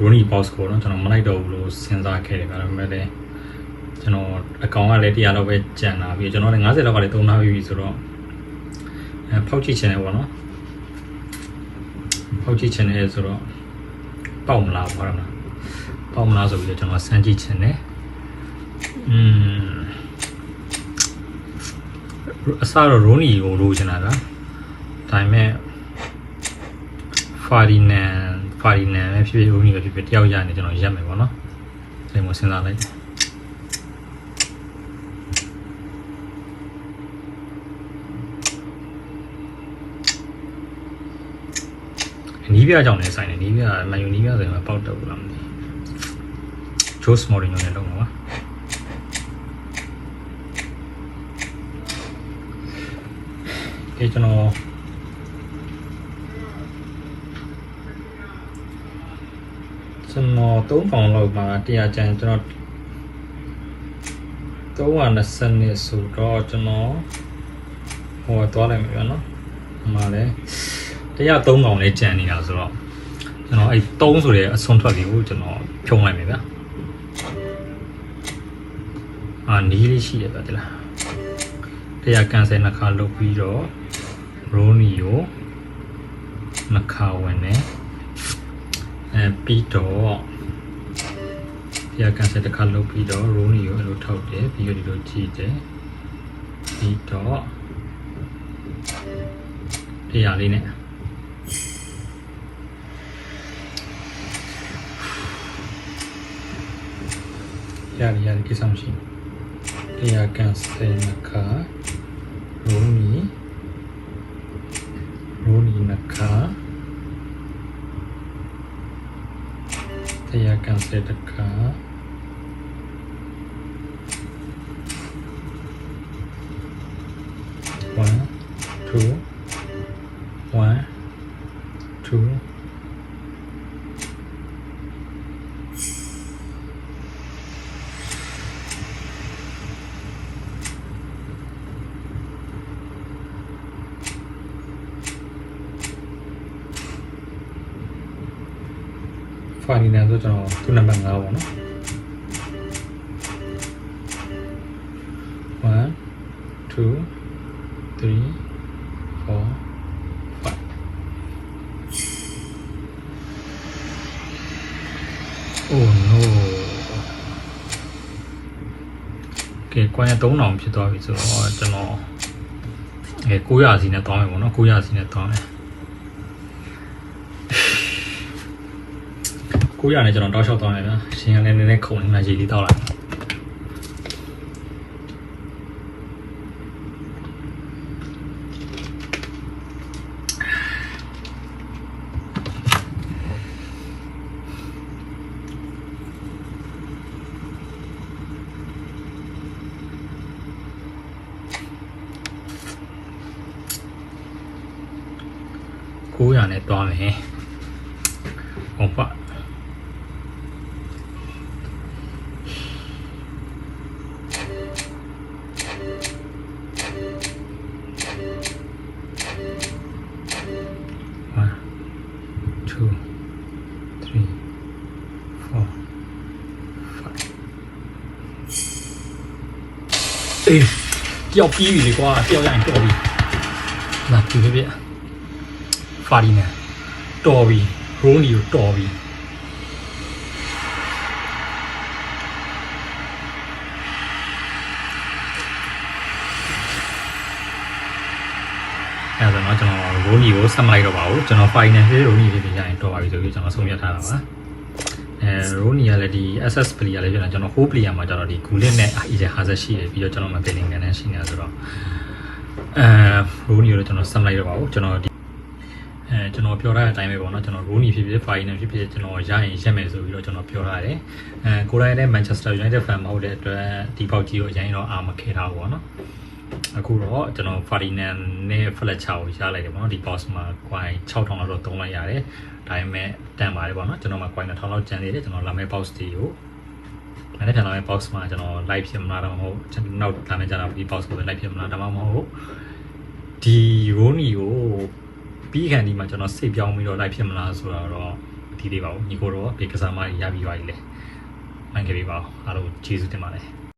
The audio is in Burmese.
Rooney boss ကိုတော့ကျွန်တော်မလိုက်တော့ဘူးလို့စဉ်းစားခဲ့တယ်ဒါပေမဲ့လည်းကျွန်တော်အကောင်ကလည်း100လောက်ပဲကျန်လာပြီးကျွန်တော်လည်း50လောက်ကလည်းသုံးထားပြီဆိုတော့ဖောက်ကြည့်ချင်တယ်ပေါ့နော်ဖောက်ကြည့်ချင်တယ်ဆိုတော့ပေါက်မလားဘာလဲပေါက်မလားဆိုပြီးတော့ကျွန်တော်စမ်းကြည့်ချင်တယ်အစားတော့ Rooney ကိုလိုချင်တာကဒါပေမဲ့ Ferdinand ပဲဖြစ်ဖြစ် Rooney ပဲဖြစ်ဖြစ်တယောက်ရနေကျွန်တော်ရက်မယ်ပေါ့နော်ဒီမှာစဉ်းစားလိုက်နီးပြကြောင့်လည်းဆိုင်တယ်နီးပြမယူနီးပြဆိုရင်ပေါက်တော့ဘူးလားမသိဘူး Jose Mourinho နဲ့လုံးပါကျွန်တော်3ပေါင်လောက်ပါ100ကျန်ကျွန်တော်320နှစ်ဆိုတော့ကျွန်တော်ဟိုသွားလိုက်မယ်ဗျာနော်ဟိုမှာလည်း103ကောင်လေးကျန်နေတာဆိုတော့ကျွန်တော်အဲ့3ဆိုတဲ့အစွန်းထွက်လေးကိုကျွန်တော်ဖြုံးလိုက်မယ်ဗျာနီးလေးရှိတယ်ဗျာဒီလား100ကန်ဆယ်နှစ်ခါလုပ်ပြီးတော့ Rooney ကိုနှစ်ခါဝင်တယ်ပြီးတော့100ကန်ဆယ်တစ်ခါလုပ်ပြီးတော့ Rooney ကိုအဲ့လိုထောက်တယ်ပြီးတော့ဒီလိုကြည့်တယ်ပြီးတော့100လေးနဲ့ရတယ်ကိစ္စမရှိဘူး100ကန်ဆယ်နှစ်ခါ Rooney နှစ်ခါ100ကန်ဆယ်တစ်ခါFerdinand ဆိုကျွန်တော်သူ့နံပါတ်5ပေါ့နော်1 2 3 4 5 Oh no ကဲကွာရ3000ဖြစ်သွားပြီဆိုတော့ကျွန်တော်900စီနဲ့တောင်းမယ်ပေါ့နော်900စီနဲ့တောင်းမယ်900နဲ့ကျွန်တော်တောက်လျှောက်သွားမယ်ဗျာရှင်ကလည်းနည်းနည်းခုံနေမှရေလေးတောက်လိုက်900နဲ့တွားမယ်ဟုတ်ပါ တယောက်ပြီးပြီလေကွာတယောက်ရရင်တော်ပြီလာပြီပြFerdinandတော်ပြီ Rooney ကိုတော်ပြီအဲ့ဒါတော့ကျွန်တော် Rooney ကိုဆက်မလိုက်တော့ပါဘူးကျွန်တော် Ferdinand ဖြစ် Rooney ဖြစ်ရရင်တော်ပါပြီဆိုပြီးကျွန်တော်ဆုံးဖြတ်ထားတာပါRooney ကလည်းဒီ SS player လေးဖြစ်တာကျွန်တော် whole player မှာကျတော့ဒီ Gullit နဲ့ Eden Hazard ရှိတယ်ပြီးတော့ကျွန်တော်မှာ Bellingham နဲ့ရှိနေတာဆိုတော့Rooney ကိုကျွန်တော်ဆက်မလိုက်တော့ပါဘူးကျွန်တော်ဒီကျွန်တော်ပြောထားတဲ့အတိုင်းပဲပေါ့နော်ကျွန်တော် Rooney ဖြစ်ဖြစ် Ferdinand ဖြစ်ဖြစ်ကျွန်တော်ရရင်ရက်မယ်ဆိုပြီးတော့ကျွန်တော်ပြောထားတယ်ကိုယ်တိုင်လည်း Manchester United fan မဟုတ်တဲ့အတွက်ဒီပေါက်ကြီးကိုအရင်တော့အာမခဲထားဘူးပေါ့နော်အခုတော့ကျွန်တော် Ferdinand နဲ့ Fletcher ကိုရလိုက်တယ်ပေါ့နော်ဒီ box မှာ coin 6000လောက်တော့သုံးလိုက်ရတယ်ဒါပေမဲ့တန်ပါတယ်ပေါ့နော်ကျွန်တော်မှာ coin 1000လောက်ကျန်သေးတယ်ကျွန်တော်လာမယ့် box တွေကိုလည်းပြန်လာမယ့် box မှာကျွန်တော် live ဖြစ်မလားတော့မဟုတ်နောက်လာမယ့်ကျတော့ဒီ box ကိုပဲ live ဖြစ်မလားဒါမှမဟုတ်ဒီ Rooney ကိုပြီးခံဒီမှာကျွန်တော်စိတ်ပြောင်းပြီးတော့ live ဖြစ်မလားဆိုတော့ဒီ သေးပါဘူးညီကိုတော့ဘေကစားမရပြီးပါပြီလေမှန်ခဲ့ပြီပါအားလုံးကျေးဇူးတင်ပါတယ်